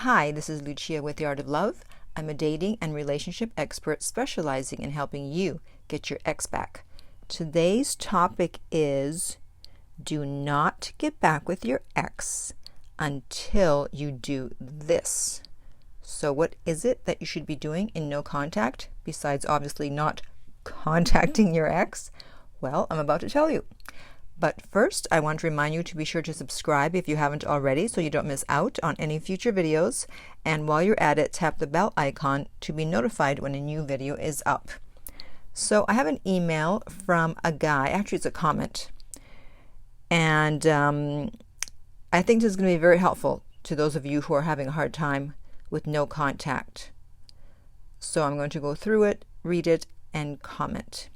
Hi, this is Lucia with The Art of Love. I'm a dating and relationship expert specializing in helping you get your ex back. Today's topic is do not get back with your ex until you do this. So what is it that you should be doing in no contact besides obviously not contacting your ex? Well, I'm about to tell you. But first, I want to remind you to be sure to subscribe if you haven't already so you don't miss out on any future videos. And while you're at it, tap the bell icon to be notified when a new video is up. So I have an email from a guy, actually it's a comment, and I think this is going to be very helpful to those of you who are having a hard time with no contact. So I'm going to go through it, read it, and comment.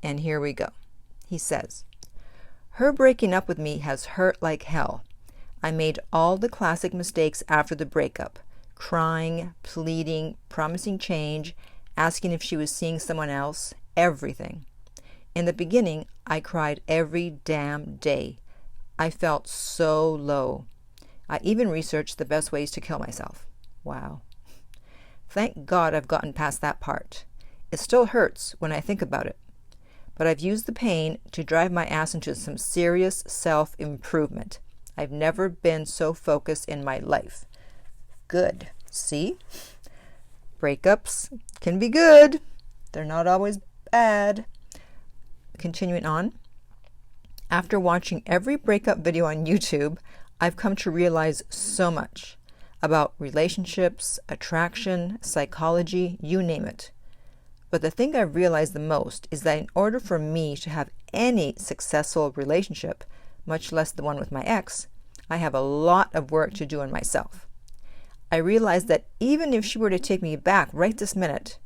And here we go. He says, "Her breaking up with me has hurt like hell. I made all the classic mistakes after the breakup, crying, pleading, promising change, asking if she was seeing someone else, everything. In the beginning, I cried every damn day. I felt so low. I even researched the best ways to kill myself." Wow. Thank God I've gotten past that part. It still hurts when I think about it. But I've used the pain to drive my ass into some serious self-improvement. I've never been so focused in my life. Good. See? Breakups can be good. They're not always bad. Continuing on. After watching every breakup video on YouTube, I've come to realize so much about relationships, attraction, psychology, you name it. But the thing I've realized the most is that in order for me to have any successful relationship, much less the one with my ex, I have a lot of work to do on myself. I realized that even if she were to take me back right this minute,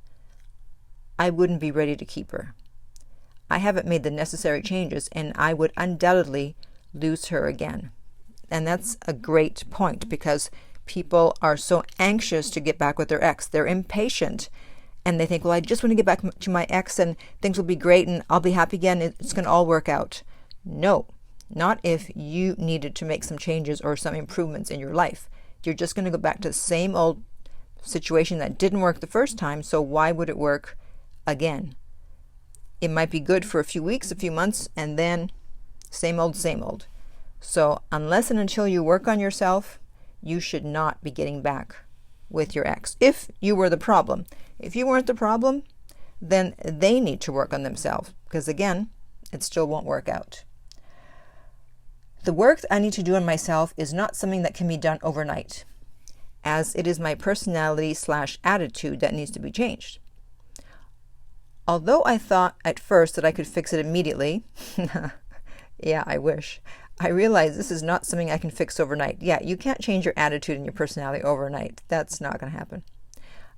I wouldn't be ready to keep her. I haven't made the necessary changes and I would undoubtedly lose her again. And that's a great point because people are so anxious to get back with their ex. They're impatient. And they think, well, I just want to get back to my ex and things will be great and I'll be happy again. It's going to all work out. No, not if you needed to make some changes or some improvements in your life. You're just going to go back to the same old situation that didn't work the first time. So why would it work again? It might be good for a few weeks, a few months, and then same old, same old. So unless and until you work on yourself, you should not be getting back with your ex if you were the problem. If you weren't the problem, then they need to work on themselves because again, it still won't work out. The work that I need to do on myself is not something that can be done overnight, as it is my personality/attitude that needs to be changed. Although I thought at first that I could fix it immediately, yeah, I wish, I realize this is not something I can fix overnight. Yeah, you can't change your attitude and your personality overnight. That's not going to happen.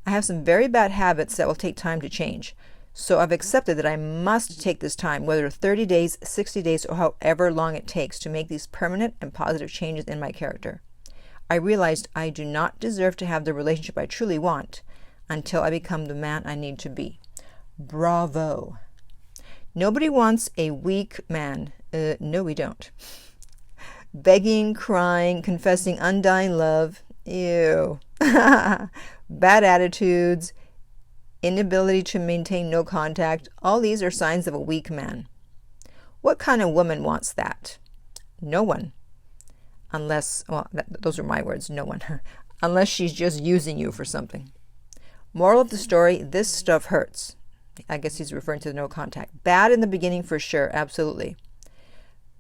I have some very bad habits that will take time to change. So I've accepted that I must take this time, whether 30 days, 60 days, or however long it takes to make these permanent and positive changes in my character. I realized I do not deserve to have the relationship I truly want until I become the man I need to be. Bravo. Nobody wants a weak man. No, we don't. Begging, crying, confessing undying love. Ew. Bad attitudes, inability to maintain no contact. All these are signs of a weak man. What kind of woman wants that? No one. Unless, well, those are my words, no one. Unless she's just using you for something. Moral of the story, this stuff hurts. I guess he's referring to the no contact. Bad in the beginning for sure, absolutely.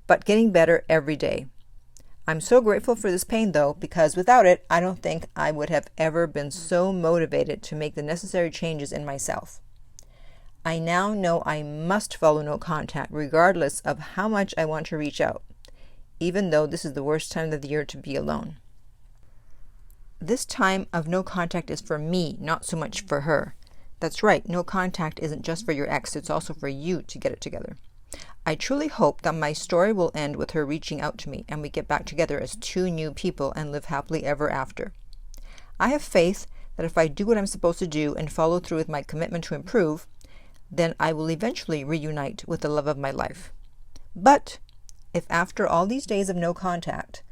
But getting better every day. I'm so grateful for this pain though, because without it, I don't think I would have ever been so motivated to make the necessary changes in myself. I now know I must follow no contact regardless of how much I want to reach out, even though this is the worst time of the year to be alone. This time of no contact is for me, not so much for her. That's right, no contact isn't just for your ex, it's also for you to get it together. I truly hope that my story will end with her reaching out to me and we get back together as two new people and live happily ever after. I have faith that if I do what I'm supposed to do and follow through with my commitment to improve, then I will eventually reunite with the love of my life. But if after all these days of no contact,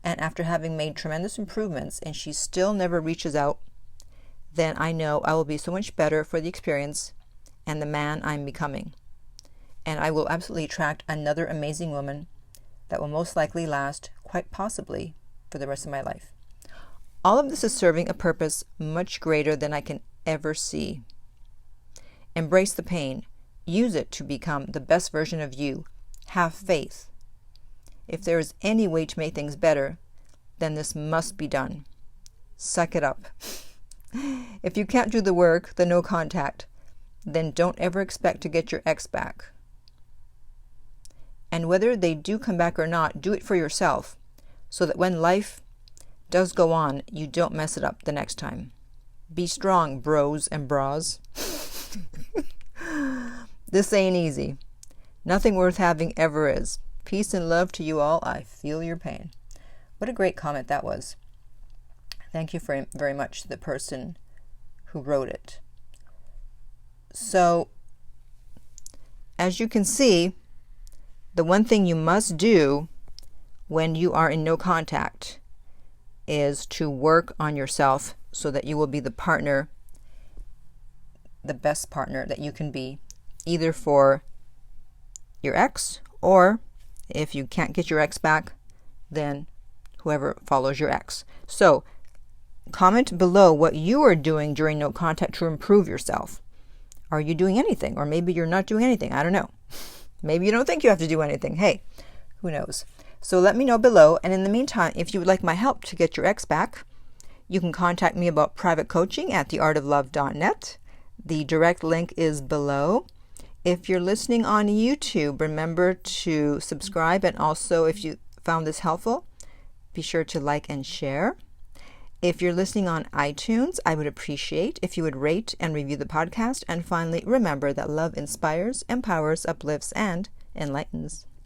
and after having made tremendous improvements and she still never reaches out, then I know I will be so much better for the experience and the man I'm becoming. And I will absolutely attract another amazing woman that will most likely last, quite possibly, for the rest of my life. All of this is serving a purpose much greater than I can ever see. Embrace the pain. Use it to become the best version of you. Have faith. If there is any way to make things better, then this must be done. Suck it up. If you can't do the work, the no contact, then don't ever expect to get your ex back. And whether they do come back or not, do it for yourself, so that when life does go on, you don't mess it up the next time. Be strong, bros and bras. This ain't easy. Nothing worth having ever is. Peace and love to you all. I feel your pain. What a great comment that was. Thank you very much to the person who wrote it. So, as you can see, the one thing you must do when you are in no contact is to work on yourself so that you will be the partner, the best partner that you can be, either for your ex, or if you can't get your ex back, then whoever follows your ex. So comment below what you are doing during no contact to improve yourself. Are you doing anything? Or maybe you're not doing anything. I don't know. Maybe you don't think you have to do anything. Hey, who knows? So let me know below. And in the meantime, if you would like my help to get your ex back, you can contact me about private coaching at theartoflove.net. The direct link is below. If you're listening on YouTube, remember to subscribe. And also, if you found this helpful, be sure to like and share. If you're listening on iTunes, I would appreciate if you would rate and review the podcast. And finally, remember that love inspires, empowers, uplifts, and enlightens.